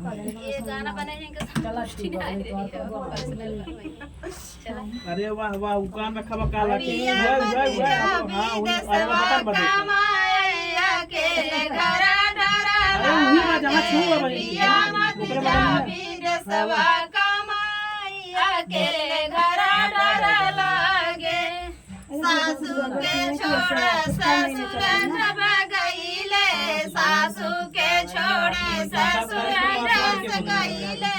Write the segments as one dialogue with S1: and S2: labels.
S1: ये गाना बनाने का
S2: चला ठीक है
S3: अरे वाह वाह उकान में खबा काला के
S1: पिया
S3: वाह वाह वाह
S1: मत
S3: हां
S1: विदेशवा कमाए अकेले घर
S3: अरे वही में जहां छुआ भाई
S1: पिया मत जा विदेशवा कमाए अकेले घर डर लागे सासू के छोड़ ससुर जब गईले सासू के छोड़ ससुर जब गईले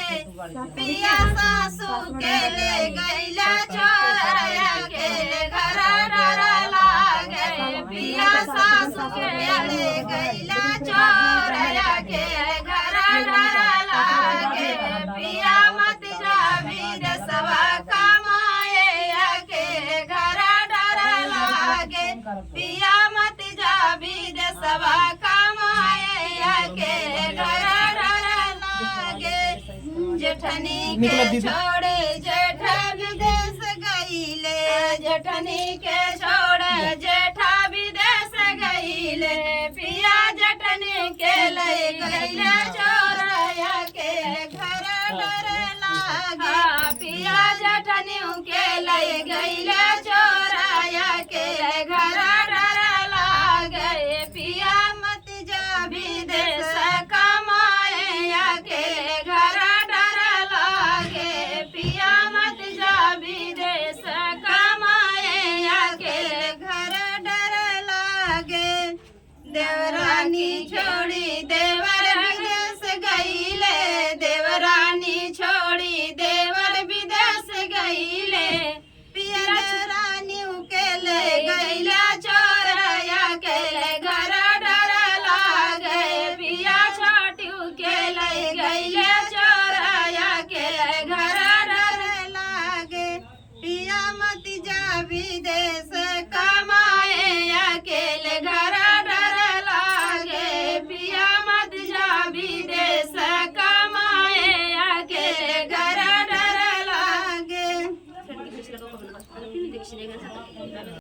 S1: पिया सासू के ले गईला छोरया के घर डर लागे पिया सासू के ले गईला छोरया के घर डर लागे पिया मत जा विदेशवा कमाए अकेले घर डर लागे पिया मत जा विदेशवा कमाए अकेले घर डर लागे जेठनी के छोड़े जेठा विदेश गईले जेठनी के छोड़े जेठा विदेश गईले पिया जेठनी के ले गईले छोरया के घर डर लागे पिया जेठनी के ले गईले छोरया के घर डर लागे पिया मत जा विदेश कमाए अकेले घर डर लागे पिया मत जा विदेश कमाए अकेले घर डर लागे देवरानी छोड़ी देवर विदेश गईले देवरानी छोड़ी देवर विदेश गईले पिया देवरानी के ले गईला छोरया के घर डर लागे पिया छोटी के ले गईले छोरया के घर डर लागे पिया मत जा विदेश कमाए अकेले घर डर लागे पिया मत जा विदेश कमाए अकेले घर डर लागे